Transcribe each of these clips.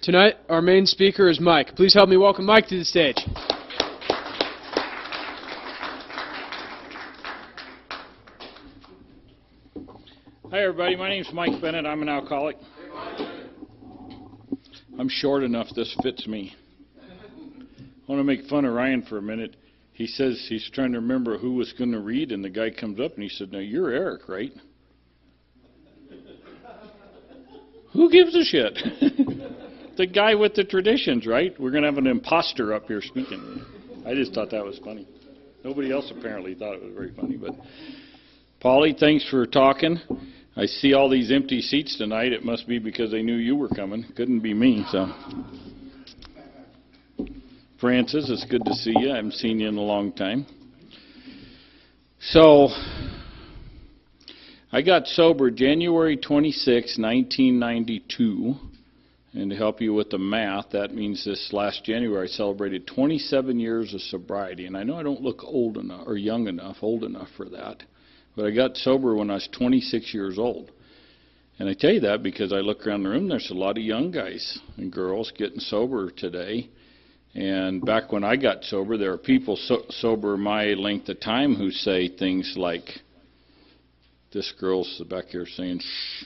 Tonight, our main speaker is Mike. Please help me welcome Mike to the stage. Hi, everybody. My name's Mike Bennett. I'm an alcoholic. I'm short enough this fits me. I want to make fun of Ryan for a minute. He says he's trying to remember who was going to read, and the guy comes up and he said, "Now, you're Eric, right?" Who gives a shit? The guy with the traditions, right? We're going to have an imposter up here speaking. I just thought that was funny. Nobody else apparently thought it was very funny. But Paulie, thanks for talking. I see all these empty seats tonight. It must be because they knew you were coming. Couldn't be me. So, Francis, it's good to see you. I haven't seen you in a long time. So, I got sober January 26, 1992. And to help you with the math, that means this last January I celebrated 27 years of sobriety. And I know I don't look old enough or young enough, old enough for that. But I got sober when I was 26 years old. And I tell you that because I look around the room, there's a lot of young guys and girls getting sober today. And back when I got sober, there are people sober my length of time who say things like, this girl's back here saying, shh.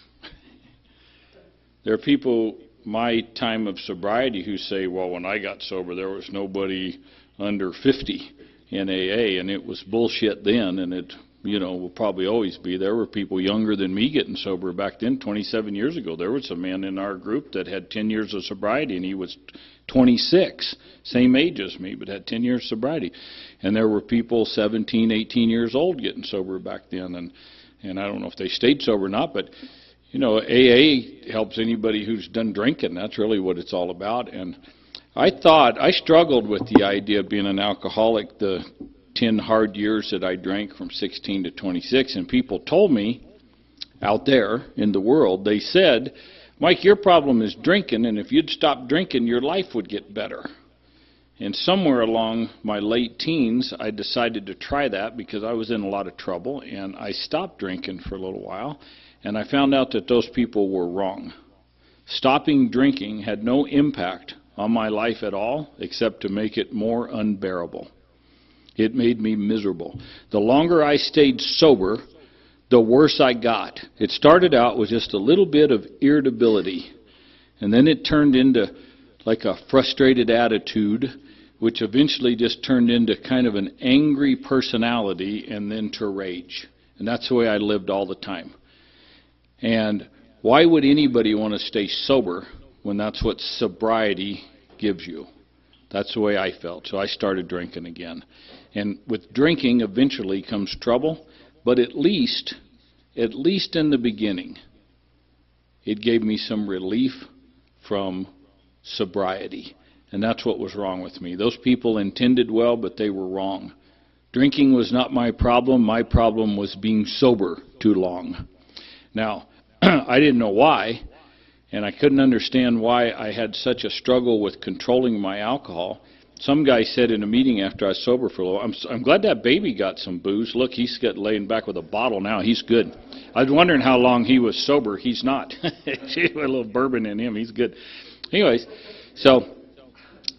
There are people my time of sobriety who say, well, when I got sober, there was nobody under 50 in AA, and it was bullshit then, and it, will probably always be. There were people younger than me getting sober back then, 27 years ago. There was a man in our group that had 10 years of sobriety, and he was 26, same age as me, but had 10 years of sobriety. And there were people 17, 18 years old getting sober back then, and I don't know if they stayed sober or not, but AA helps anybody who's done drinking. That's really what it's all about. And I struggled with the idea of being an alcoholic the 10 hard years that I drank from 16 to 26. And people told me out there in the world, they said, Mike, your problem is drinking, and if you'd stop drinking, your life would get better. And somewhere along my late teens, I decided to try that because I was in a lot of trouble, and I stopped drinking for a little while. And I found out that those people were wrong. Stopping drinking had no impact on my life at all except to make it more unbearable. It made me miserable. The longer I stayed sober, the worse I got. It started out with just a little bit of irritability, and then it turned into like a frustrated attitude, which eventually just turned into kind of an angry personality and then to rage. And that's the way I lived all the time. And why would anybody want to stay sober when that's what sobriety gives you? That's the way I felt. So I started drinking again. And with drinking eventually comes trouble, but at least in the beginning, it gave me some relief from sobriety. And that's what was wrong with me. Those people intended well, but they were wrong. Drinking was not my problem. My problem was being sober too long. Now, I didn't know why, and I couldn't understand why I had such a struggle with controlling my alcohol. Some guy said in a meeting after I was sober for a little while, I'm glad that baby got some booze. Look, he's laying back with a bottle now. He's good. I was wondering how long he was sober. He's not. A little bourbon in him. He's good. Anyways, so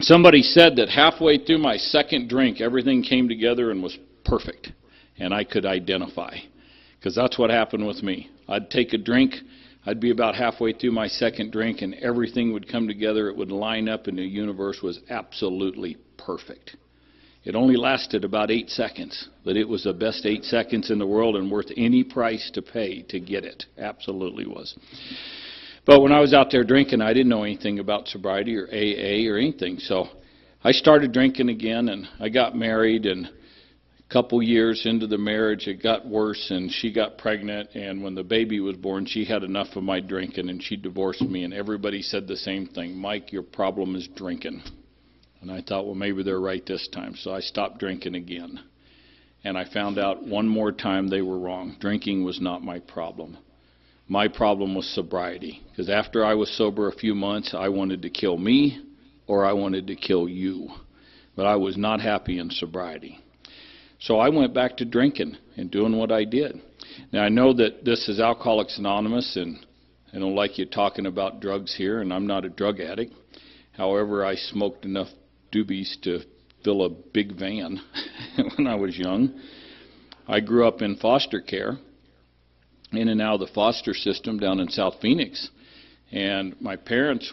somebody said that halfway through my second drink, everything came together and was perfect, and I could identify. Because that's what happened with me. I'd take a drink, I'd be about halfway through my second drink, and everything would come together, it would line up, and the universe was absolutely perfect. It only lasted about 8 seconds, but it was the best 8 seconds in the world and worth any price to pay to get it. Absolutely was. But when I was out there drinking, I didn't know anything about sobriety or AA or anything. So I started drinking again, and I got married, and couple years into the marriage, it got worse, and she got pregnant, and when the baby was born, she had enough of my drinking, and she divorced me, and everybody said the same thing, Mike, your problem is drinking. And I thought, well, maybe they're right this time, so I stopped drinking again. And I found out one more time they were wrong. Drinking was not my problem. My problem was sobriety, because after I was sober a few months, I wanted to kill me, or I wanted to kill you. But I was not happy in sobriety. So I went back to drinking and doing what I did. Now, I know that this is Alcoholics Anonymous, and I don't like you talking about drugs here, and I'm not a drug addict. However, I smoked enough doobies to fill a big van when I was young. I grew up in foster care, in and out of the foster system down in South Phoenix. And my parents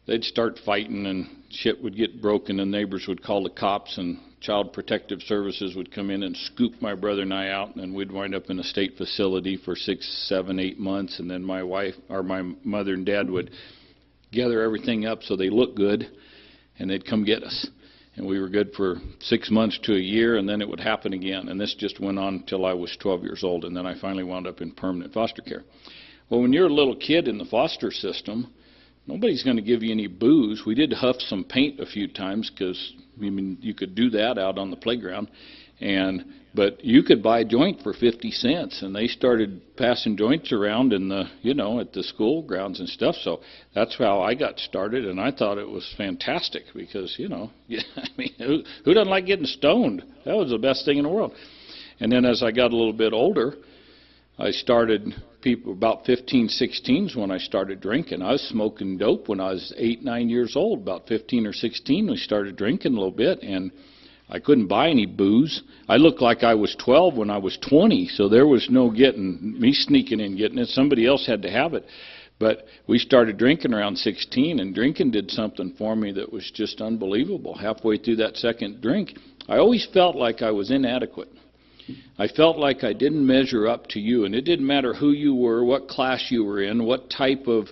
they'd start fighting and shit would get broken and neighbors would call the cops and Child Protective Services would come in and scoop my brother and I out, and then we'd wind up in a state facility for 6, 7, 8 months, and then my mother and dad would gather everything up so they looked good, and they'd come get us. And we were good for 6 months to a year, and then it would happen again. And this just went on until I was 12 years old, and then I finally wound up in permanent foster care. Well, when you're a little kid in the foster system, nobody's going to give you any booze. We did huff some paint a few times because, I mean, you could do that out on the playground. But you could buy a joint for 50 cents, and they started passing joints around in the, at the school grounds and stuff. So that's how I got started, and I thought it was fantastic because, I mean, who doesn't like getting stoned? That was the best thing in the world. And then as I got a little bit older, I started, about 15, 16 when I started drinking. I was smoking dope when I was 8, 9 years old. About 15 or 16, we started drinking a little bit, and I couldn't buy any booze. I looked like I was 12 when I was 20, so there was no getting me sneaking in getting it. Somebody else had to have it. But we started drinking around 16, and drinking did something for me that was just unbelievable. Halfway through that second drink, I always felt like I was inadequate. I felt like I didn't measure up to you, and it didn't matter who you were, what class you were in, what type of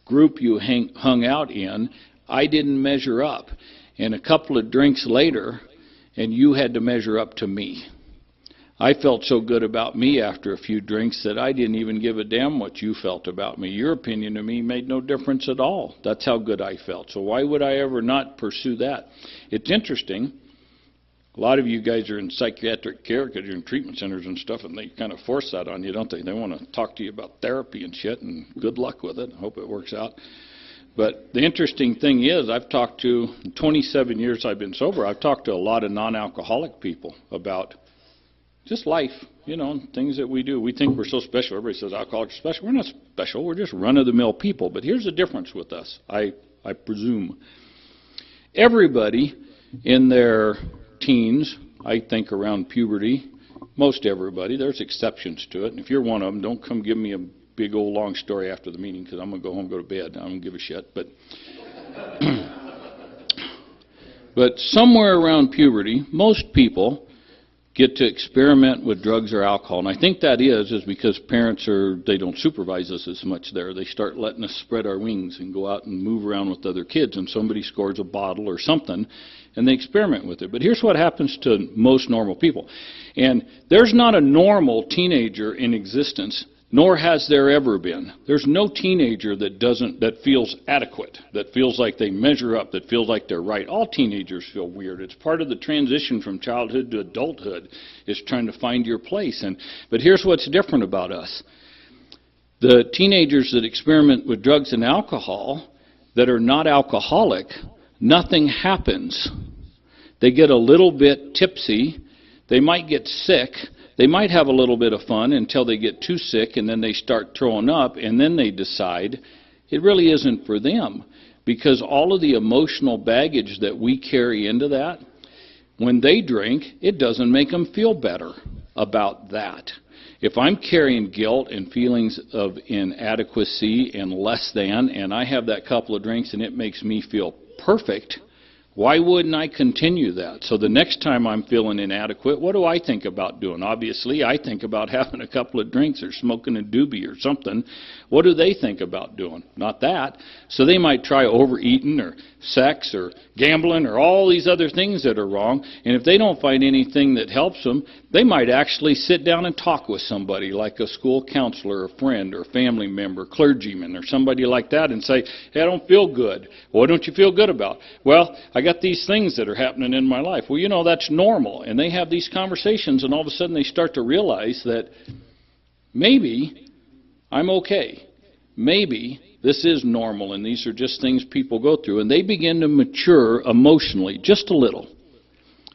group you hung out in. I didn't measure up. And a couple of drinks later, and you had to measure up to me. I felt so good about me after a few drinks that I didn't even give a damn what you felt about me. Your opinion of me made no difference at all. That's how good I felt. So why would I ever not pursue that? It's interesting. A lot of you guys are in psychiatric care because you're in treatment centers and stuff, and they kind of force that on you, don't they? They want to talk to you about therapy and shit, and good luck with it. I hope it works out. But the interesting thing is, I've talked to, in 27 years I've been sober, I've talked to a lot of non-alcoholic people about just life, things that we do. We think we're so special. Everybody says alcoholics are special. We're not special. We're just run-of-the-mill people. But here's the difference with us, I presume. Everybody in their teens, I think around puberty, most everybody, there's exceptions to it. And if you're one of them, don't come give me a big old long story after the meeting because I'm going to go home and go to bed. I don't give a shit. But somewhere around puberty, most people get to experiment with drugs or alcohol. And I think that is because parents they don't supervise us as much there. They start letting us spread our wings and go out and move around with other kids, and somebody scores a bottle or something, and they experiment with it. But here's what happens to most normal people. And there's not a normal teenager in existence, nor has there ever been. There's no teenager that feels adequate, that feels like they measure up, that feels like they're right. All teenagers feel weird. It's part of the transition from childhood to adulthood, is trying to find your place. But here's what's different about us. The teenagers that experiment with drugs and alcohol that are not alcoholic, nothing happens. They get a little bit tipsy. They might get sick. They might have a little bit of fun until they get too sick, and then they start throwing up, and then they decide it really isn't for them. Because all of the emotional baggage that we carry into that, when they drink, it doesn't make them feel better about that. If I'm carrying guilt and feelings of inadequacy and less than, and I have that couple of drinks and it makes me feel perfect, why wouldn't I continue that? So the next time I'm feeling inadequate, what do I think about doing? Obviously, I think about having a couple of drinks or smoking a doobie or something. What do they think about doing? Not that. So they might try overeating or sex or gambling or all these other things that are wrong. And if they don't find anything that helps them, they might actually sit down and talk with somebody like a school counselor, a friend or family member, clergyman or somebody like that and say, hey, I don't feel good. What don't you feel good about? Well, I got these things that are happening in my life. Well, that's normal. And they have these conversations, and all of a sudden they start to realize that maybe I'm okay. Maybe this is normal, and these are just things people go through. And they begin to mature emotionally just a little.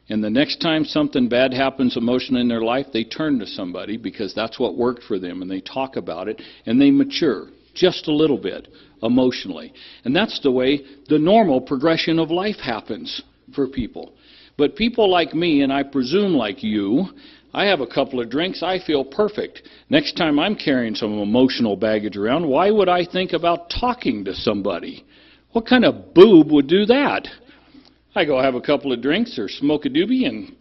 And the next time something bad happens emotionally in their life, they turn to somebody because that's what worked for them, and they talk about it, and they mature just a little bit, emotionally. And that's the way the normal progression of life happens for people. But people like me, and I presume like you, I have a couple of drinks, I feel perfect. Next time I'm carrying some emotional baggage around, why would I think about talking to somebody? What kind of boob would do that? I go have a couple of drinks or smoke a doobie and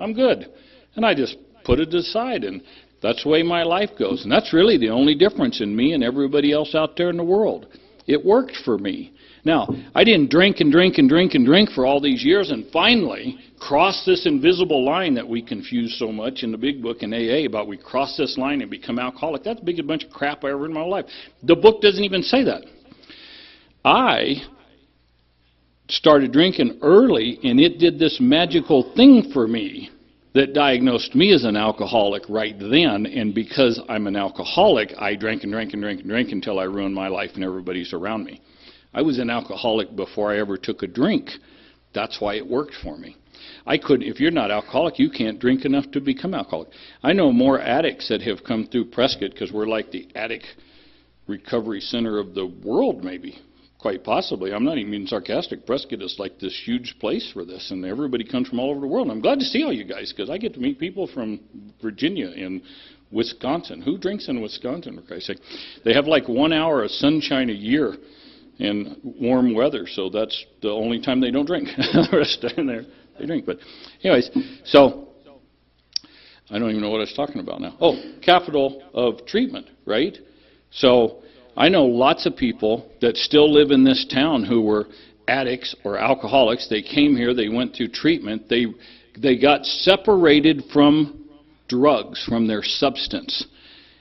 I'm good. And I just put it aside, and that's the way my life goes. And that's really the only difference in me and everybody else out there in the world. It worked for me. Now, I didn't drink and drink and drink and drink for all these years and finally cross this invisible line that we confuse so much in the big book in AA about we cross this line and become alcoholic. That's the biggest bunch of crap I ever heard in my life. The book doesn't even say that. I started drinking early, and it did this magical thing for me that diagnosed me as an alcoholic right then. And because I'm an alcoholic, I drank and drank and drank and drank until I ruined my life and everybody's around me. I was an alcoholic before I ever took a drink. That's why it worked for me. I couldn't, if you're not alcoholic, you can't drink enough to become alcoholic. I know more addicts that have come through Prescott because we're like the addict recovery center of the world, maybe. Quite possibly. I'm not even being sarcastic. Prescott is like this huge place for this, and everybody comes from all over the world. And I'm glad to see all you guys because I get to meet people from Virginia and Wisconsin. Who drinks in Wisconsin, for Christ's sake? They have like 1 hour of sunshine a year in warm weather, so that's the only time they don't drink. The rest of the time they drink. But anyways, so I don't even know what I was talking about now. Oh, capital of treatment, right? So I know lots of people that still live in this town who were addicts or alcoholics. They came here, they went through treatment, they got separated from drugs, from their substance,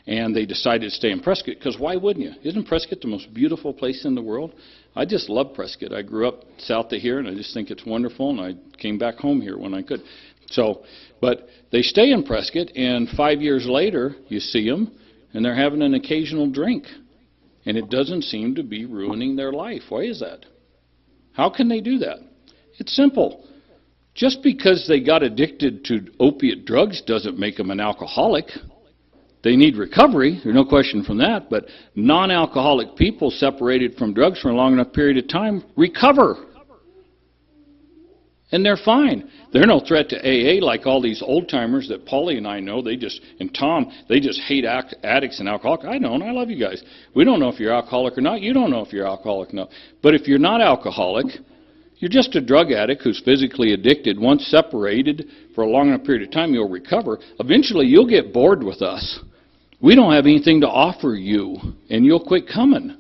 and they decided to stay in Prescott, because why wouldn't you? Isn't Prescott the most beautiful place in the world? I just love Prescott. I grew up south of here, and I just think it's wonderful, and I came back home here when I could. So, but they stay in Prescott, and 5 years later, you see them, and they're having an occasional drink. And it doesn't seem to be ruining their life. Why is that? How can they do that? It's simple. Just because they got addicted to opiate drugs doesn't make them an alcoholic. They need recovery, there's no question from that, but non-alcoholic people separated from drugs for a long enough period of time recover. And they're fine. They're no threat to AA like all these old-timers that Paulie and I know. And Tom, they just hate addicts and alcoholics. I don't. I love you guys. We don't know if you're alcoholic or not. You don't know if you're alcoholic or not. But if you're not alcoholic, you're just a drug addict who's physically addicted. Once separated for a long enough period of time, you'll recover. Eventually, you'll get bored with us. We don't have anything to offer you, and you'll quit coming.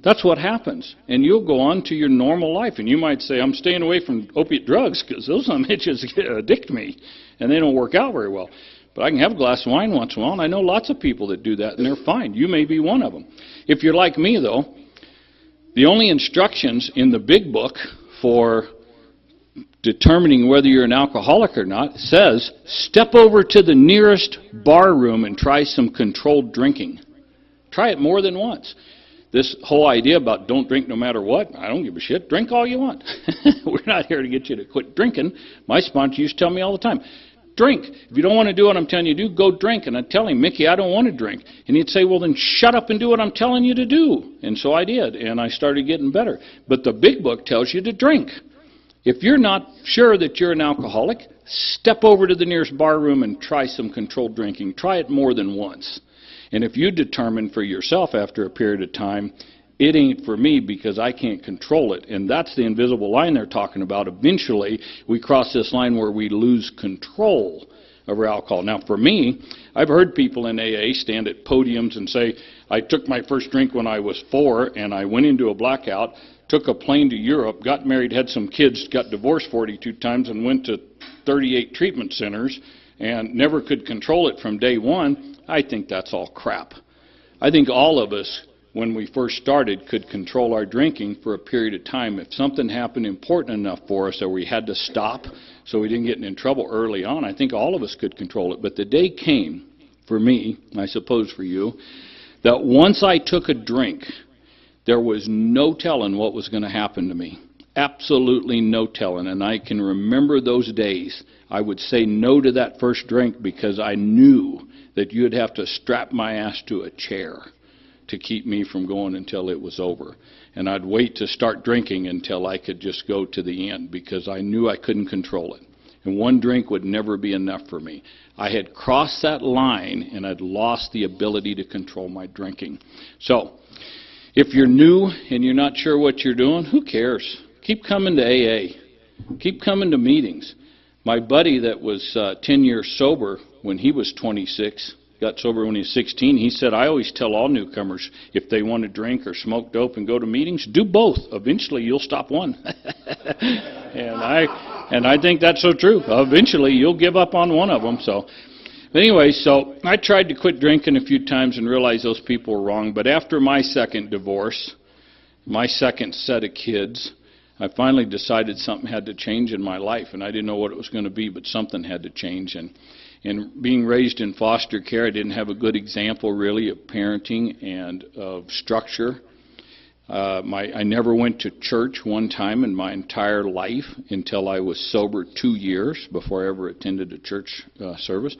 That's what happens. And you'll go on to your normal life. And you might say, I'm staying away from opiate drugs because those bitches addict me. And they don't work out very well. But I can have a glass of wine once in a while. And I know lots of people that do that, and they're fine. You may be one of them. If you're like me, though, the only instructions in the big book for determining whether you're an alcoholic or not says, step over to the nearest bar room and try some controlled drinking. Try it more than once. This whole idea about don't drink no matter what, I don't give a shit. Drink all you want. We're not here to get you to quit drinking. My sponsor used to tell me all the time, drink. If you don't want to do what I'm telling you to do, go drink. And I'd tell him, Mickey, I don't want to drink. And he'd say, well, then shut up and do what I'm telling you to do. And so I did, and I started getting better. But the big book tells you to drink. If you're not sure that you're an alcoholic, step over to the nearest bar room and try some controlled drinking. Try it more than once. And if you determine for yourself after a period of time, it ain't for me because I can't control it. And that's the invisible line they're talking about. Eventually, we cross this line where we lose control of our alcohol. Now, for me, I've heard people in AA stand at podiums and say, I took my first drink when I was 4, and I went into a blackout, took a plane to Europe, got married, had some kids, got divorced 42 times, and went to 38 treatment centers, and never could control it from day one. I think that's all crap. I think all of us, when we first started, could control our drinking for a period of time. If something happened important enough for us that we had to stop so we didn't get in trouble early on, I think all of us could control it. But the day came, for me, I suppose for you, that once I took a drink, there was no telling what was going to happen to me. Absolutely no telling. And I can remember those days. I would say no to that first drink because I knew that you'd have to strap my ass to a chair to keep me from going until it was over. And I'd wait to start drinking until I could just go to the end, because I knew I couldn't control it. And one drink would never be enough for me. I had crossed that line, and I'd lost the ability to control my drinking. So, if you're new and you're not sure what you're doing, who cares? Keep coming to AA. Keep coming to meetings. My buddy that was 10 years sober when he was 26, got sober when he was 16, he said, I always tell all newcomers, if they want to drink or smoke dope and go to meetings, do both. Eventually you'll stop one. and I think that's so true. Eventually you'll give up on one of them. But anyway, so I tried to quit drinking a few times and realized those people were wrong. But after my second divorce, my second set of kids, I finally decided something had to change in my life. And I didn't know what it was going to be, but something had to change. And being raised in foster care, I didn't have a good example, really, of parenting and of structure. I never went to church one time in my entire life until I was sober 2 years before I ever attended a church service.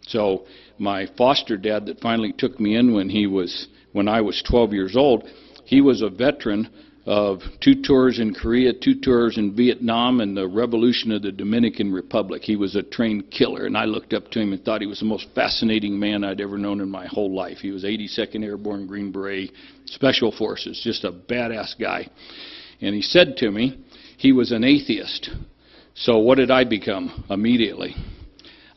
So my foster dad that finally took me in when I was 12 years old, he was a veteran of 2 tours in Korea, 2 tours in Vietnam, and the revolution of the Dominican Republic. He was a trained killer, and I looked up to him and thought he was the most fascinating man I'd ever known in my whole life. He was 82nd Airborne Green Beret, Special Forces, just a badass guy. And he said to me, he was an atheist. So what did I become immediately?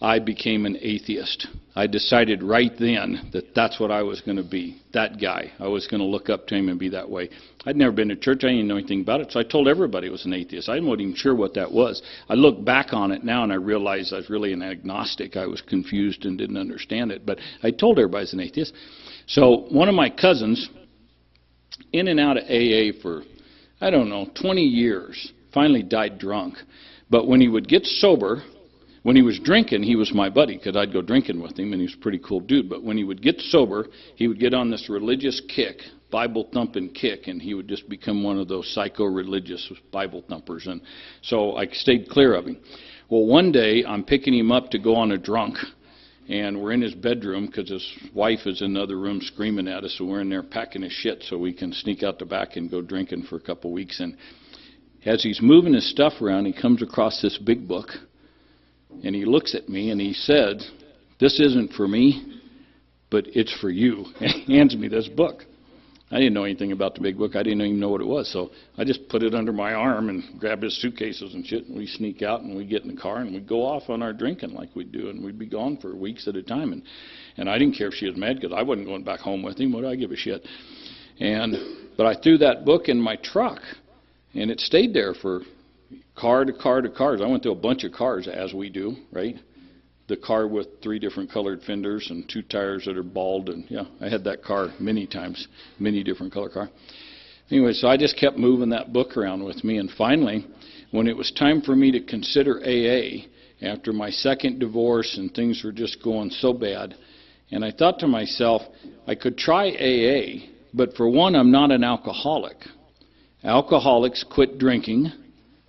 I became an atheist. I decided right then that that's what I was going to be, that guy. I was going to look up to him and be that way. I'd never been to church. I didn't know anything about it, so I told everybody I was an atheist. I wasn't even sure what that was. I look back on it now and I realize I was really an agnostic. I was confused and didn't understand it, but I told everybody I was an atheist. So one of my cousins, in and out of AA for, 20 years, finally died drunk. But when he would get sober, when he was drinking, he was my buddy, because I'd go drinking with him, and he was a pretty cool dude. But when he would get sober, he would get on this religious kick, Bible-thumping kick, and he would just become one of those psycho-religious Bible thumpers. And so I stayed clear of him. Well, one day, I'm picking him up to go on a drunk, and we're in his bedroom because his wife is in the other room screaming at us, so we're in there packing his shit so we can sneak out the back and go drinking for a couple of weeks. And as he's moving his stuff around, he comes across this big book. And he looks at me and he said, this isn't for me, but it's for you. And he hands me this book. I didn't know anything about the big book. I didn't even know what it was. So I just put it under my arm and grabbed his suitcases and shit. And we sneak out and we get in the car and we go off on our drinking like we do. And we'd be gone for weeks at a time. And I didn't care if she was mad because I wasn't going back home with him. What do I give a shit? But I threw that book in my truck. And it stayed there for car to car to cars. I went to a bunch of cars, as we do, right? The car with 3 different colored fenders and 2 tires that are bald. And, yeah, I had that car many times, many different color car. Anyway, so I just kept moving that book around with me. And finally, when it was time for me to consider AA, after my second divorce and things were just going so bad, and I thought to myself, I could try AA, but for one, I'm not an alcoholic. Alcoholics quit drinking,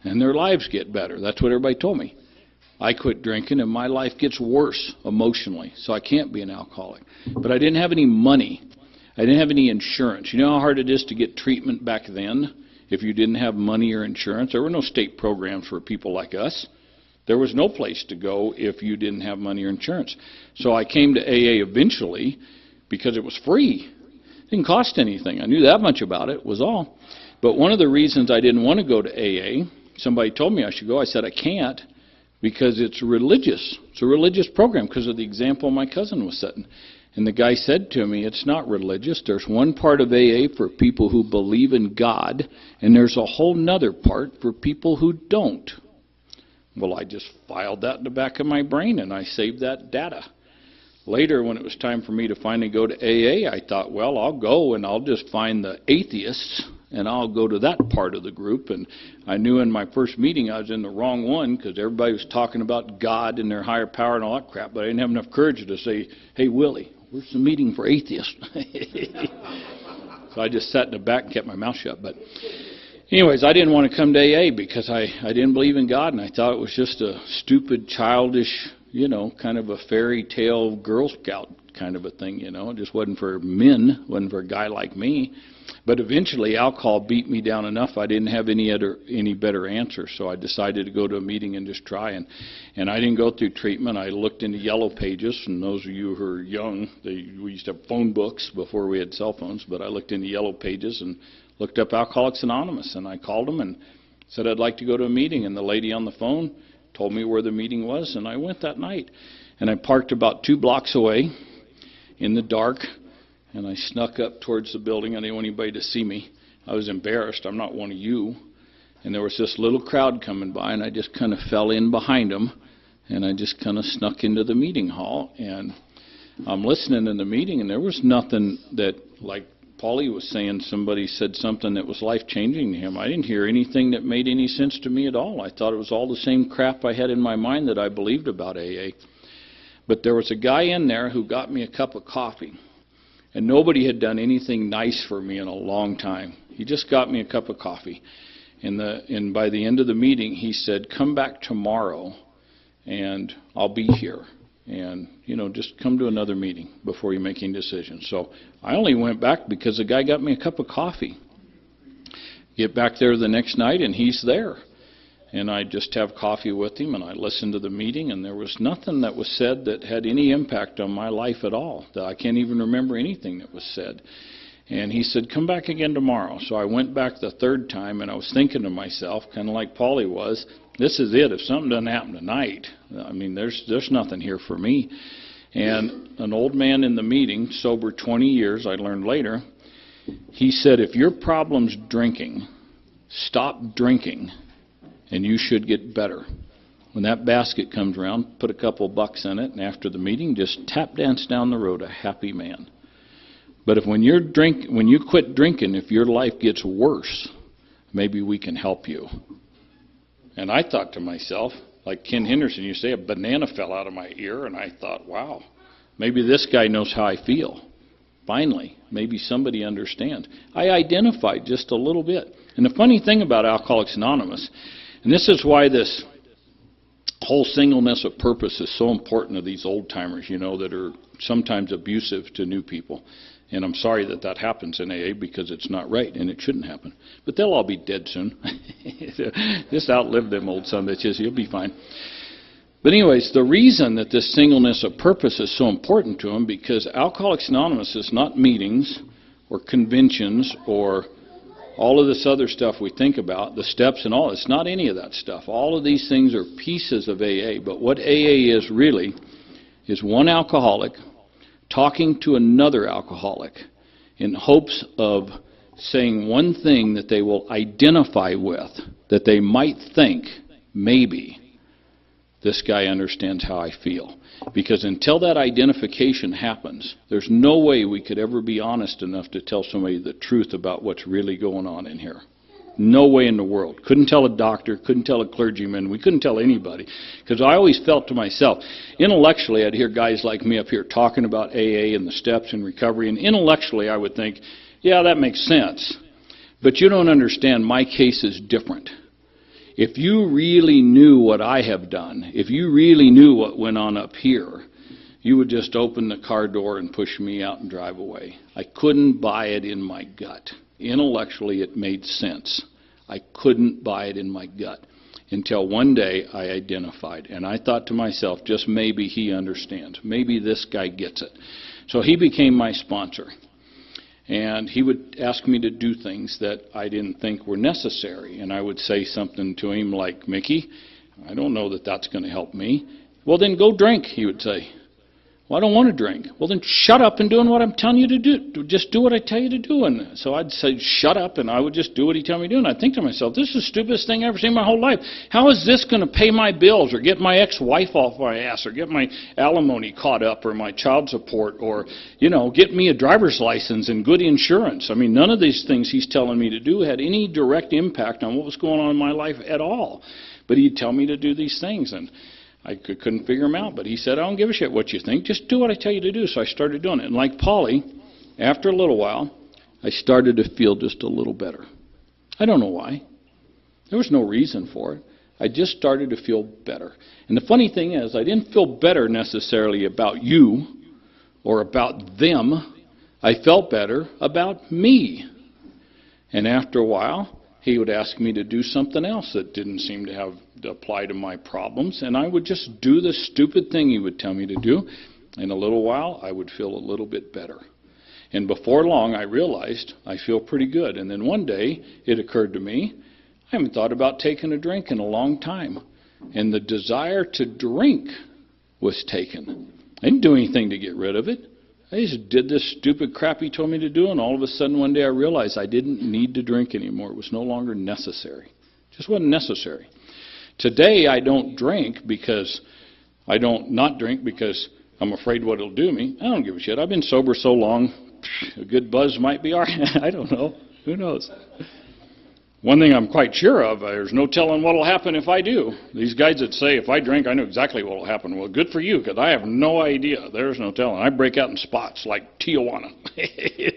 and their lives get better. That's what everybody told me. I quit drinking, and my life gets worse emotionally, so I can't be an alcoholic. But I didn't have any money. I didn't have any insurance. You know how hard it is to get treatment back then if you didn't have money or insurance? There were no state programs for people like us. There was no place to go if you didn't have money or insurance. So I came to AA eventually because it was free. It didn't cost anything. I knew that much about it, was all. But one of the reasons I didn't want to go to AA, somebody told me I should go. I said I can't because it's religious. It's a religious program because of the example my cousin was setting. And the guy said to me, it's not religious. There's one part of AA for people who believe in God, and there's a whole nother part for people who don't. Well, I just filed that in the back of my brain, and I saved that data. Later, when it was time for me to finally go to AA, I thought, well, I'll go and I'll just find the atheists, and I'll go to that part of the group. And I knew in my first meeting I was in the wrong one because everybody was talking about God and their higher power and all that crap, but I didn't have enough courage to say, hey, Willie, where's the meeting for atheists? So I just sat in the back and kept my mouth shut. But anyways, I didn't want to come to AA because I didn't believe in God, and I thought it was just a stupid, childish, kind of a fairy tale Girl Scout kind of a thing, you know. It just wasn't for men, wasn't for a guy like me. But eventually alcohol beat me down enough I didn't have any better answer, so I decided to go to a meeting and just try. And I didn't go through treatment. I looked into Yellow Pages, and those of you who are young, we used to have phone books before we had cell phones, but I looked into Yellow Pages and looked up Alcoholics Anonymous, and I called them and said I'd like to go to a meeting, and the lady on the phone told me where the meeting was, and I went that night. And I parked about 2 blocks away in the dark, and I snuck up towards the building. I didn't want anybody to see me. I was embarrassed. I'm not one of you. And there was this little crowd coming by, and I just kind of fell in behind them, and I just kind of snuck into the meeting hall. And I'm listening in the meeting, and there was nothing that, like Paulie was saying, somebody said something that was life-changing to him. I didn't hear anything that made any sense to me at all. I thought it was all the same crap I had in my mind that I believed about AA. But there was a guy in there who got me a cup of coffee. And nobody had done anything nice for me in a long time. He just got me a cup of coffee. And by the end of the meeting, he said, come back tomorrow, and I'll be here. And, you know, just come to another meeting before you make any decisions. So I only went back because the guy got me a cup of coffee. Get back there the next night, and he's there. And I just have coffee with him, and I listened to the meeting, and there was nothing that was said that had any impact on my life at all. I can't even remember anything that was said. And he said, come back again tomorrow. So I went back the 3rd time, and I was thinking to myself, kind of like Paulie was, this is it. If something doesn't happen tonight, I mean, there's nothing here for me. And an old man in the meeting, sober 20 years, I learned later, he said, if your problem's drinking, stop drinking, and you should get better. When that basket comes around, put a couple bucks in it, and after the meeting, just tap dance down the road, a happy man. But when you quit drinking, if your life gets worse, maybe we can help you. And I thought to myself, like Ken Henderson, you say, a banana fell out of my ear, and I thought, wow, maybe this guy knows how I feel. Finally, maybe somebody understands. I identified just a little bit. And the funny thing about Alcoholics Anonymous, and this is why this whole singleness of purpose is so important to these old-timers, you know, that are sometimes abusive to new people. And I'm sorry that that happens in AA because it's not right and it shouldn't happen. But they'll all be dead soon. Just outlive them old son bitches. You'll be fine. But anyways, the reason that this singleness of purpose is so important to them, because Alcoholics Anonymous is not meetings or conventions or all of this other stuff we think about, the steps and all. It's not any of that stuff. All of these things are pieces of AA. But what AA is really is one alcoholic talking to another alcoholic in hopes of saying one thing that they will identify with, that they might think, maybe, this guy understands how I feel. Because until that identification happens, there's no way we could ever be honest enough to tell somebody the truth about what's really going on in here. No way in the world. Couldn't tell a doctor, couldn't tell a clergyman, we couldn't tell anybody. Because I always felt to myself, intellectually I'd hear guys like me up here talking about AA and the steps in recovery, and intellectually I would think, yeah, that makes sense. But you don't understand, my case is different. If you really knew what I have done, if you really knew what went on up here, you would just open the car door and push me out and drive away. I couldn't buy it in my gut. Intellectually, it made sense. I couldn't buy it in my gut until one day I identified. And I thought to myself, just maybe he understands. Maybe this guy gets it. So he became my sponsor. And he would ask me to do things that I didn't think were necessary. And I would say something to him like, Mickey, I don't know that that's going to help me. Well, then go drink, he would say. Well, I don't want to drink. Well, then shut up and doing what I'm telling you to do. Just do what I tell you to do. And so I'd say, shut up, and I would just do what he tell me to do. And I'd think to myself, this is the stupidest thing I've ever seen in my whole life. How is this going to pay my bills or get my ex-wife off my ass or get my alimony caught up or my child support or, you know, get me a driver's license and good insurance? I mean, none of these things he's telling me to do had any direct impact on what was going on in my life at all. But he'd tell me to do these things, and I couldn't figure him out, but he said, I don't give a shit what you think. Just do what I tell you to do. So I started doing it. And like Paulie, after a little while, I started to feel just a little better. I don't know why. There was no reason for it. I just started to feel better. And the funny thing is, I didn't feel better necessarily about you or about them. I felt better about me. And after a while, he would ask me to do something else that didn't seem to apply to my problems, and I would just do the stupid thing he would tell me to do. In a little while, I would feel a little bit better. And before long, I realized I feel pretty good. And then one day, it occurred to me, I haven't thought about taking a drink in a long time. And the desire to drink was taken. I didn't do anything to get rid of it. I just did this stupid crap he told me to do, and all of a sudden one day I realized I didn't need to drink anymore. It was no longer necessary. It just wasn't necessary. Today I don't drink because not drink because I'm afraid what it'll do me. I don't give a shit. I've been sober so long, a good buzz might be all right. I don't know. Who knows? One thing I'm quite sure of, there's no telling what will happen if I do. These guys that say, if I drink, I know exactly what will happen. Well, good for you, because I have no idea. There's no telling. I break out in spots like Tijuana.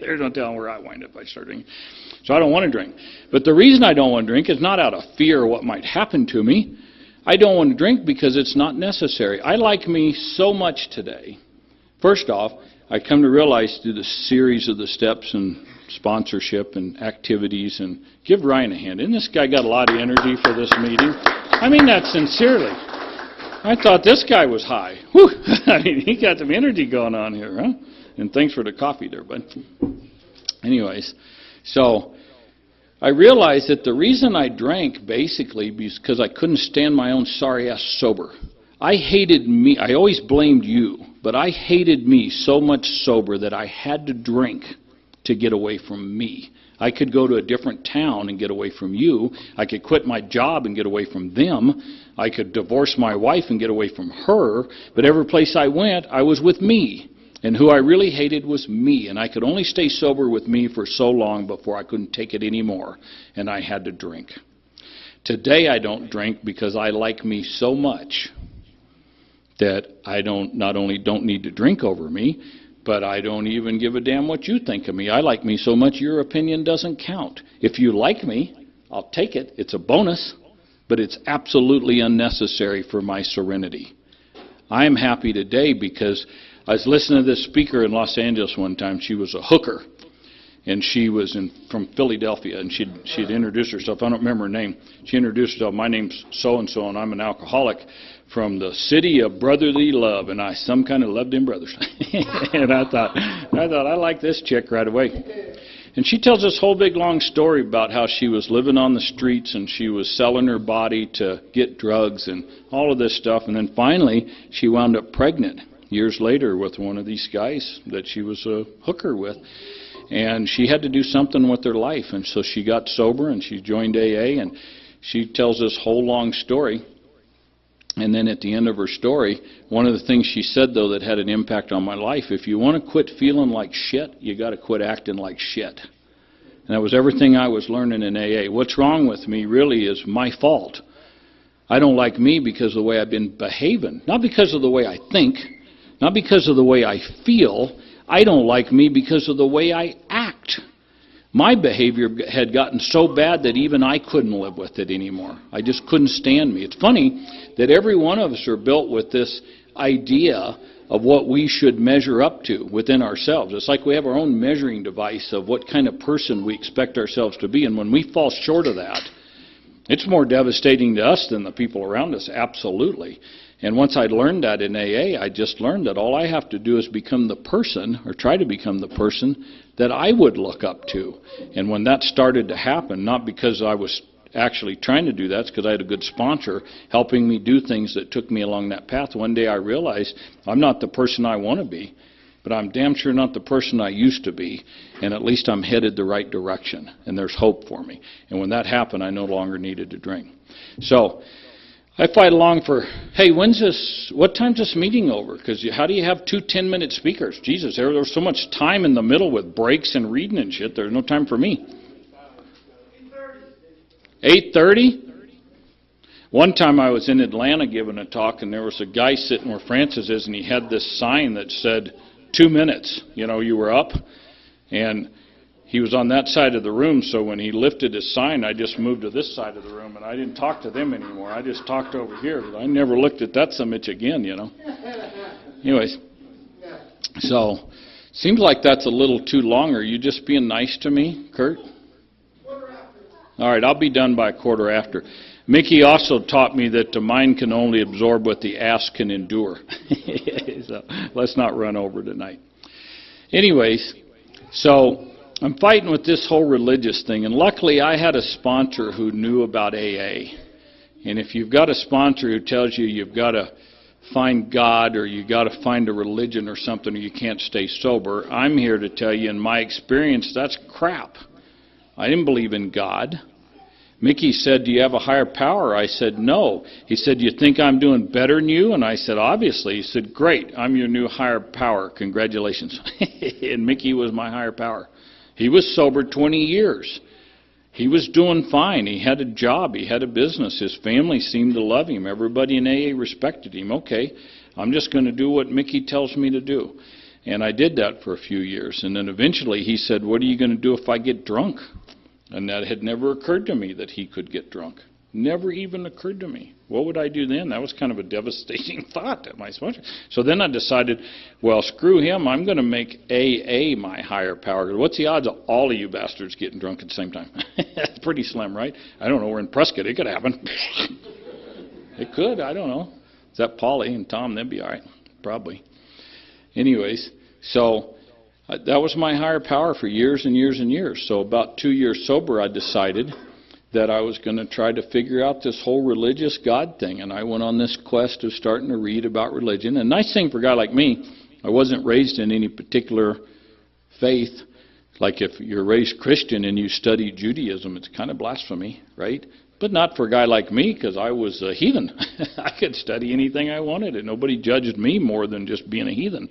There's no telling where I wind up if I start drinking. So I don't want to drink. But the reason I don't want to drink is not out of fear of what might happen to me. I don't want to drink because it's not necessary. I like me so much today. First off, I come to realize through the series of the steps and sponsorship and activities, and give Ryan a hand. Isn't this guy got a lot of energy for this meeting? I mean that sincerely. I thought this guy was high. Whew. I mean, he got some energy going on here, huh? And thanks for the coffee there, bud. Anyways, so I realized that the reason I drank basically because I couldn't stand my own sorry ass sober. I hated me. I always blamed you, but I hated me so much sober that I had to drink to get away from me. I could go to a different town and get away from you. I could quit my job and get away from them. I could divorce my wife and get away from her. But every place I went, I was with me. And who I really hated was me. And I could only stay sober with me for so long before I couldn't take it anymore. And I had to drink. Today I don't drink because I like me so much that I not only don't need to drink over me, but I don't even give a damn what you think of me. I like me so much your opinion doesn't count. If you like me, I'll take it. It's a bonus, but it's absolutely unnecessary for my serenity. I am happy today because I was listening to this speaker in Los Angeles one time. She was a hooker, and she was from Philadelphia, and she'd introduced herself. I don't remember her name. She introduced herself. My name's so-and-so, and I'm an alcoholic from the city of brotherly love, and I some kind of loved them brothers. And I thought, I like this chick right away. And she tells this whole big long story about how she was living on the streets and she was selling her body to get drugs and all of this stuff. And then finally, she wound up pregnant years later with one of these guys that she was a hooker with. And she had to do something with her life. And so she got sober and she joined AA. And she tells this whole long story. And then at the end of her story, one of the things she said, though, that had an impact on my life, if you want to quit feeling like shit, you got to quit acting like shit. And that was everything I was learning in AA. What's wrong with me really is my fault. I don't like me because of the way I've been behaving. Not because of the way I think. Not because of the way I feel. I don't like me because of the way I act. My behavior had gotten so bad that even I couldn't live with it anymore. I just couldn't stand me. It's funny that every one of us are built with this idea of what we should measure up to within ourselves. It's like we have our own measuring device of what kind of person we expect ourselves to be. And when we fall short of that, it's more devastating to us than the people around us, absolutely. And once I learned that in AA, I just learned that all I have to do is become the person, or try to become the person, that I would look up to. And when that started to happen, not because I was actually trying to do that, it's because I had a good sponsor helping me do things that took me along that path. One day I realized I'm not the person I want to be, but I'm damn sure not the person I used to be, and at least I'm headed the right direction, and there's hope for me. And when that happened, I no longer needed to drink. So I fight along for, hey, what time's this meeting over? Because how do you have 2 10-minute speakers? Jesus, there's so much time in the middle with breaks and reading and shit. There's no time for me. 8:30? One time I was in Atlanta giving a talk, and there was a guy sitting where Francis is, and he had this sign that said 2 minutes. You know, you were up. And he was on that side of the room, so when he lifted his sign, I just moved to this side of the room, and I didn't talk to them anymore. I just talked over here. I never looked at that summit again, you know. Anyways, So, seems like that's a little too long. Are you just being nice to me, Kurt? All right, I'll be done by 1/4 after. Mickey also taught me that the mind can only absorb what the ass can endure. So let's not run over tonight. Anyways, so I'm fighting with this whole religious thing, and luckily I had a sponsor who knew about AA. And if you've got a sponsor who tells you you've got to find God or you've got to find a religion or something or you can't stay sober, I'm here to tell you in my experience that's crap. I didn't believe in God. Mickey said, do you have a higher power? I said, no. He said, you think I'm doing better than you? And I said, obviously. He said, great, I'm your new higher power. Congratulations. And Mickey was my higher power. He was sober 20 years. He was doing fine. He had a job. He had a business. His family seemed to love him. Everybody in AA respected him. Okay, I'm just going to do what Mickey tells me to do. And I did that for a few years. And then eventually he said, what are you going to do if I get drunk? And that had never occurred to me that he could get drunk. Never even occurred to me. What would I do then? That was kind of a devastating thought at my sponsor. So then I decided, well, screw him. I'm going to make AA my higher power. What's the odds of all of you bastards getting drunk at the same time? That's pretty slim, right? I don't know. We're in Prescott. It could happen. It could. I don't know. Is that Polly and Tom? They'd be all right. Probably. Anyways, so that was my higher power for years and years and years. So about 2 years sober, I decided that I was going to try to figure out this whole religious God thing. And I went on this quest of starting to read about religion. And nice thing for a guy like me, I wasn't raised in any particular faith. Like if you're raised Christian and you study Judaism, it's kind of blasphemy, right? But not for a guy like me, because I was a heathen. I could study anything I wanted, and nobody judged me more than just being a heathen.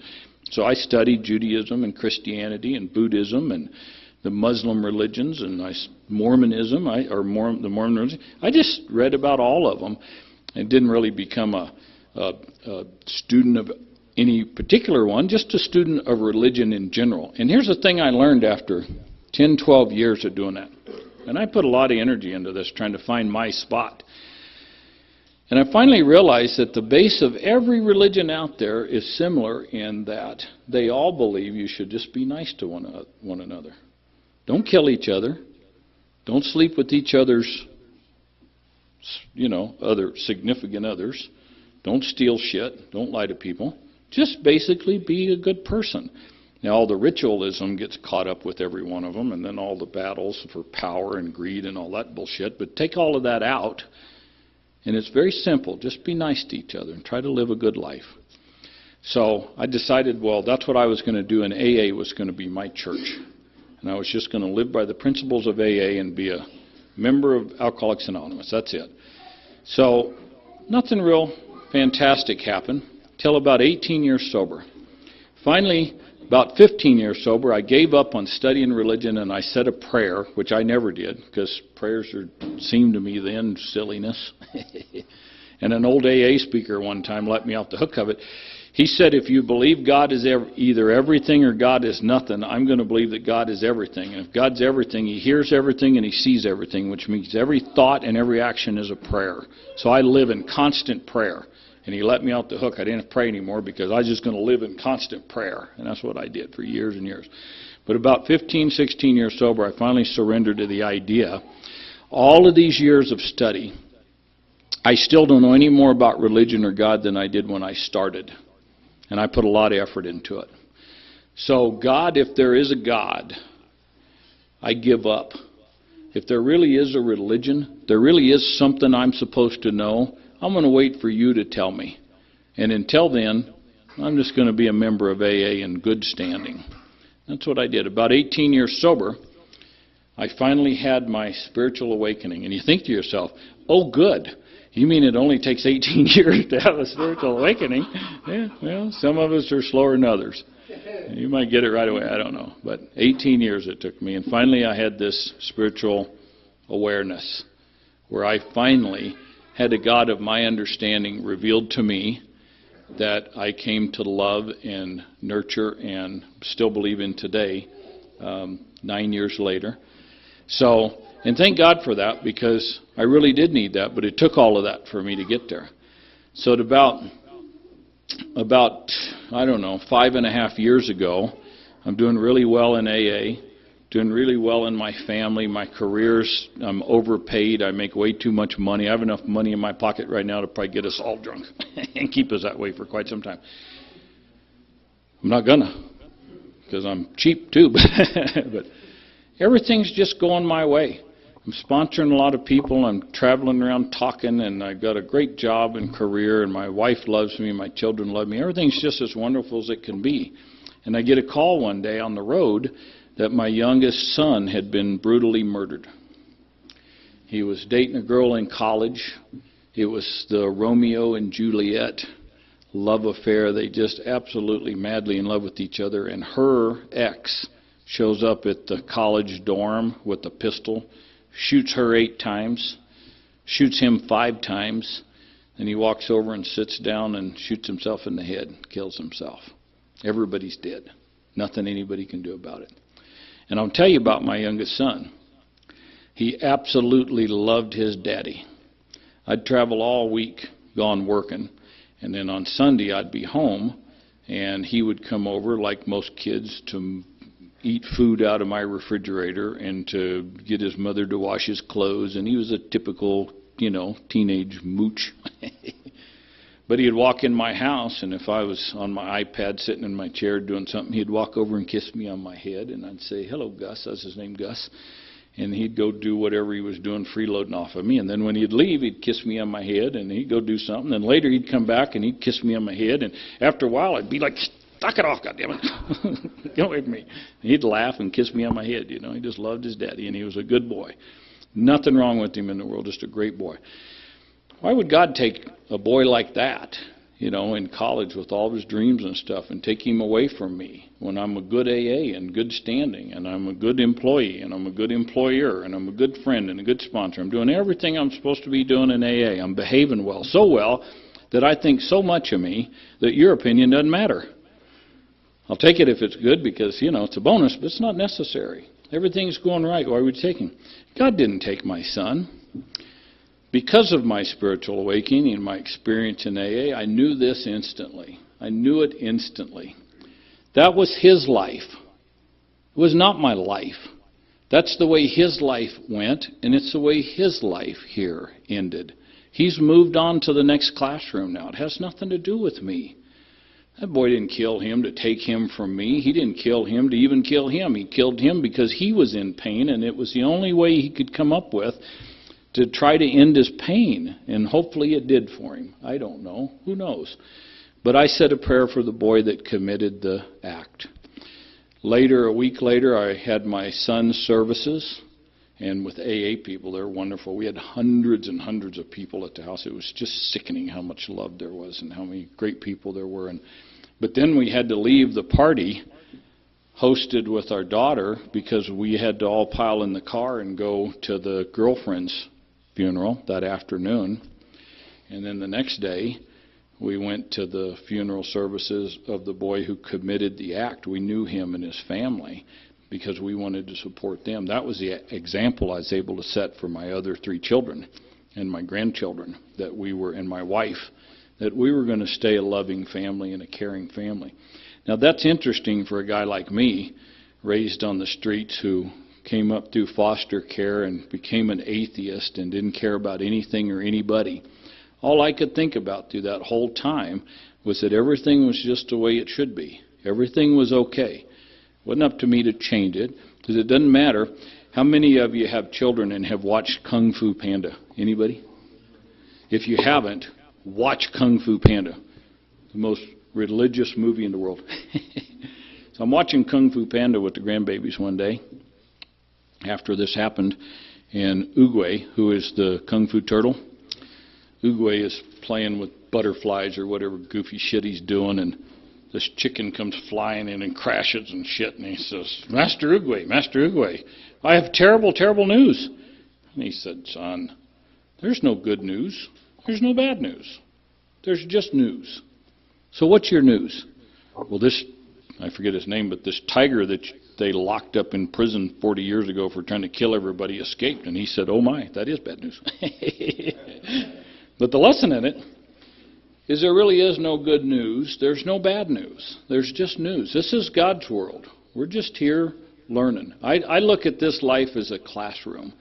So I studied Judaism and Christianity and Buddhism and the Muslim religions and Mormonism, the Mormon religion. I just read about all of them and didn't really become a student of any particular one, just a student of religion in general. And here's the thing I learned after 10, 12 years of doing that. And I put a lot of energy into this, trying to find my spot. And I finally realized that the base of every religion out there is similar in that they all believe you should just be nice to one another. Don't kill each other. Don't sleep with each other's, other significant others. Don't steal shit. Don't lie to people. Just basically be a good person. Now, all the ritualism gets caught up with every one of them, and then all the battles for power and greed and all that bullshit. But take all of that out, and it's very simple. Just be nice to each other and try to live a good life. So I decided, well, that's what I was going to do, and AA was going to be my church. And I was just going to live by the principles of AA and be a member of Alcoholics Anonymous. That's it. So nothing real fantastic happened till about 18 years sober. Finally, about 15 years sober, I gave up on studying religion and I said a prayer, which I never did because prayers seemed to me then silliness. And an old AA speaker one time let me off the hook of it. He said, if you believe God is either everything or God is nothing, I'm going to believe that God is everything. And if God's everything, He hears everything and He sees everything, which means every thought and every action is a prayer. So I live in constant prayer. And He let me off the hook. I didn't pray anymore because I was just going to live in constant prayer. And that's what I did for years and years. But about 15, 16 years sober, I finally surrendered to the idea. All of these years of study, I still don't know any more about religion or God than I did when I started. And I put a lot of effort into it. So God, if there is a God, I give up. If there really is a religion, there really is something I'm supposed to know, I'm going to wait for you to tell me. And until then, I'm just going to be a member of AA in good standing. That's what I did. About 18 years sober, I finally had my spiritual awakening. And you think to yourself, oh good. You mean it only takes 18 years to have a spiritual awakening? Yeah, well, some of us are slower than others. You might get it right away, I don't know. But 18 years it took me. And finally I had this spiritual awareness where I finally had a God of my understanding revealed to me that I came to love and nurture and still believe in today, 9 years later. So, and thank God for that because I really did need that, but it took all of that for me to get there. So at about about, I don't know, 5.5 years ago. I'm doing really well in AA, doing really well in my family. My career's, I'm overpaid. I make way too much money. I have enough money in my pocket right now to probably get us all drunk and keep us that way for quite some time. I'm not gonna, because I'm cheap too. But everything's just going my way. I'm sponsoring a lot of people. I'm traveling around talking, and I've got a great job and career, and my wife loves me, my children love me. Everything's just as wonderful as it can be. And I get a call one day on the road that my youngest son had been brutally murdered. He was dating a girl in college. It was the Romeo and Juliet love affair. They just absolutely madly in love with each other. And her ex shows up at the college dorm with a pistol, shoots her 8 times, shoots him 5 times, and he walks over and sits down and shoots himself in the head, kills himself. Everybody's dead. Nothing anybody can do about it. And I'll tell you about my youngest son. He absolutely loved his daddy. I'd travel all week, gone working, and then on Sunday I'd be home, and he would come over, like most kids, to eat food out of my refrigerator and to get his mother to wash his clothes, and he was a typical, teenage mooch. But he'd walk in my house, and if I was on my iPad sitting in my chair doing something, he'd walk over and kiss me on my head, and I'd say, "Hello, Gus." That's his name, Gus. And he'd go do whatever he was doing, freeloading off of me. And then when he'd leave, he'd kiss me on my head, and he'd go do something. And later he'd come back, and he'd kiss me on my head. And after a while, I'd be like, "Knock it off, goddammit. Get away from me." And he'd laugh and kiss me on my head. He just loved his daddy, and he was a good boy. Nothing wrong with him in the world, just a great boy. Why would God take a boy like that, in college with all of his dreams and stuff, and take him away from me when I'm a good AA and good standing, and I'm a good employee, and I'm a good employer, and I'm a good friend and a good sponsor? I'm doing everything I'm supposed to be doing in AA. I'm behaving well, so well that I think so much of me that your opinion doesn't matter. I'll take it if it's good because, it's a bonus, but it's not necessary. Everything's going right. Why would you take him? God didn't take my son. Because of my spiritual awakening and my experience in AA, I knew this instantly. I knew it instantly. That was his life. It was not my life. That's the way his life went, and it's the way his life here ended. He's moved on to the next classroom now. It has nothing to do with me. That boy didn't kill him to take him from me. He didn't kill him to even kill him. He killed him because he was in pain, and it was the only way he could come up with to try to end his pain, and hopefully it did for him. I don't know. Who knows? But I said a prayer for the boy that committed the act. Later, a week later, I had my son's services, and with AA people, they're wonderful. We had hundreds and hundreds of people at the house. It was just sickening how much love there was and how many great people there were. But then we had to leave the party hosted with our daughter because we had to all pile in the car and go to the girlfriend's funeral that afternoon. And then the next day, we went to the funeral services of the boy who committed the act. We knew him and his family because we wanted to support them. That was the example I was able to set for my other 3 children and my grandchildren, that we were, and my wife, that we were going to stay a loving family and a caring family. Now that's interesting for a guy like me, raised on the streets, who came up through foster care and became an atheist and didn't care about anything or anybody. All I could think about through that whole time was that everything was just the way it should be. Everything was okay. It wasn't up to me to change it, because it doesn't matter. How many of you have children and have watched Kung Fu Panda? Anybody? If you haven't, watch Kung Fu Panda, the most religious movie in the world. So I'm watching Kung Fu Panda with the grandbabies one day after this happened, and Oogway, who is the Kung Fu turtle, Oogway is playing with butterflies or whatever goofy shit he's doing, and this chicken comes flying in and crashes and shit, and he says, Master Oogway, I have terrible, terrible news." And he said, "Son, there's no good news. There's no bad news. There's just news. So what's your news?" "Well, this," I forget his name, "but this tiger that they locked up in prison 40 years ago for trying to kill everybody escaped." And he said, "Oh my, that is bad news." But the lesson in it is there really is no good news. There's no bad news. There's just news. This is God's world. We're just here learning. I look at this life as a classroom.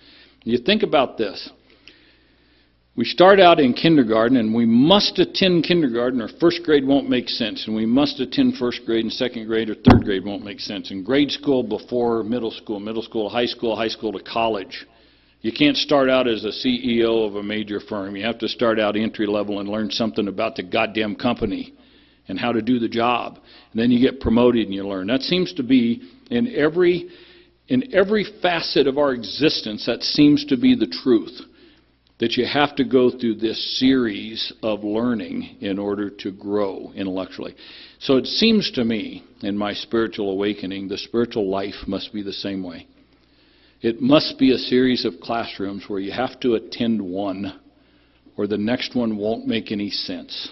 You think about this. We start out in kindergarten, and we must attend kindergarten, or first grade won't make sense. And we must attend first grade, and second grade, or third grade won't make sense. And grade school before middle school to high school to college. You can't start out as a CEO of a major firm. You have to start out entry level and learn something about the goddamn company and how to do the job. And then you get promoted and you learn. That seems to be in every facet of our existence, that seems to be the truth. That you have to go through this series of learning in order to grow intellectually. So it seems to me, in my spiritual awakening, the spiritual life must be the same way. It must be a series of classrooms where you have to attend one, or the next one won't make any sense.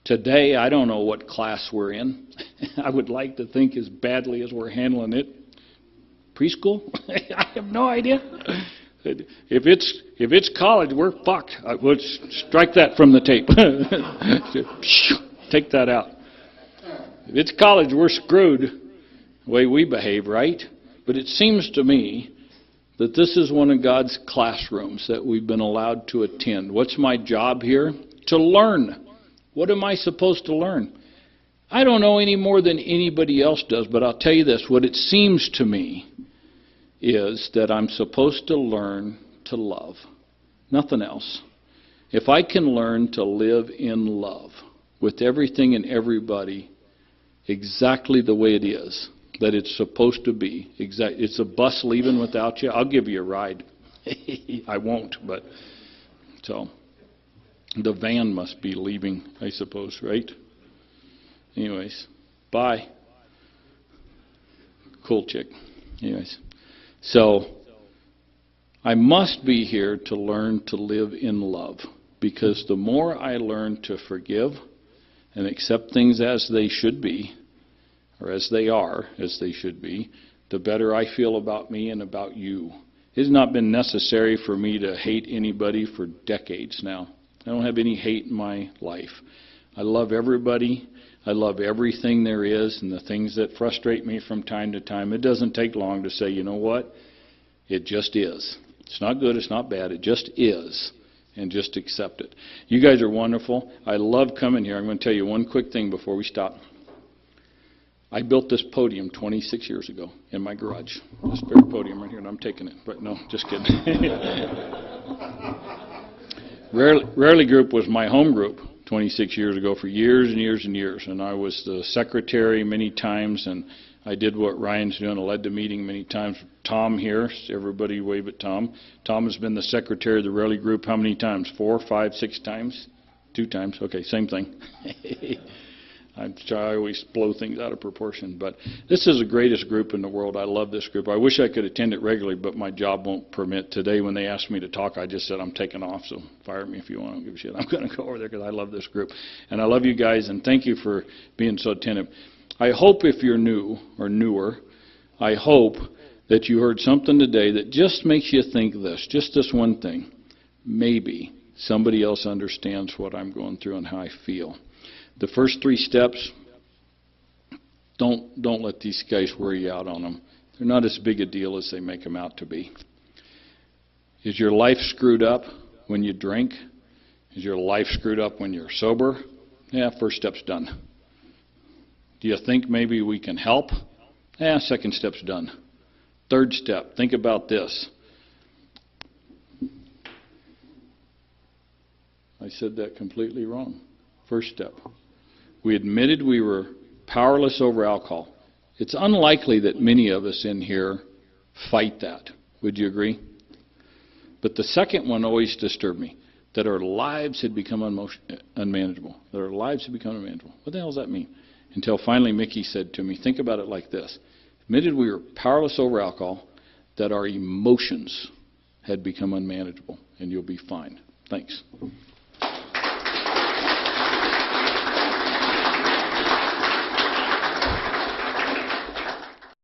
Today, I don't know what class we're in. I would like to think as badly as we're handling it. Preschool? I have no idea. If it's college, we're fucked. Let's strike that from the tape. Take that out. If it's college, we're screwed the way we behave, right? But it seems to me that this is one of God's classrooms that we've been allowed to attend. What's my job here? To learn. What am I supposed to learn? I don't know any more than anybody else does, but I'll tell you this. What it seems to me is that I'm supposed to learn to love. Nothing else. If I can learn to live in love with everything and everybody exactly the way it is, that it's supposed to be. It's a bus leaving without you. I'll give you a ride. I won't, but so the van must be leaving, I suppose, right? Anyways, bye. Cool chick. Anyways, so I must be here to learn to live in love, because the more I learn to forgive and accept things as they should be, or as they are, as they should be, the better I feel about me and about you. It has not been necessary for me to hate anybody for decades now. I don't have any hate in my life. I love everybody. I love everything there is, and the things that frustrate me from time to time. It doesn't take long to say, you know what? It just is. It's not good, it's not bad, it just is. And just accept it. You guys are wonderful. I love coming here. I'm going to tell you one quick thing before we stop. I built this podium 26 years ago in my garage. This very podium right here, and I'm taking it. But no, just kidding. Rarely Group was my home group 26 years ago for years and years and years. And I was the secretary many times, and I did what Ryan's doing. I led the meeting many times. Tom here, everybody wave at Tom. Tom has been the secretary of the Rarely Group how many times? 4, 5, 6 times? 2 times. Okay, same thing. I always blow things out of proportion. But this is the greatest group in the world. I love this group. I wish I could attend it regularly, but my job won't permit. Today when they asked me to talk, I just said I'm taking off, so fire me if you want. I don't give a shit. I'm going to go over there because I love this group. And I love you guys, and thank you for being so attentive. I hope if you're new or newer, I hope that you heard something today that just makes you think this, just this one thing. Maybe somebody else understands what I'm going through and how I feel. The first 3 steps, don't let these guys worry you out on them. They're not as big a deal as they make them out to be. Is your life screwed up when you drink? Is your life screwed up when you're sober? Yeah, first step's done. Do you think maybe we can help? Yeah, second step's done. Third step, think about this. I said that completely wrong. First step. We admitted we were powerless over alcohol. It's unlikely that many of us in here fight that. Would you agree? But the second one always disturbed me, that our lives had become unmanageable. That our lives had become unmanageable. What the hell does that mean? Until finally Mickey said to me, think about it like this. Admitted we were powerless over alcohol, that our emotions had become unmanageable, and you'll be fine. Thanks.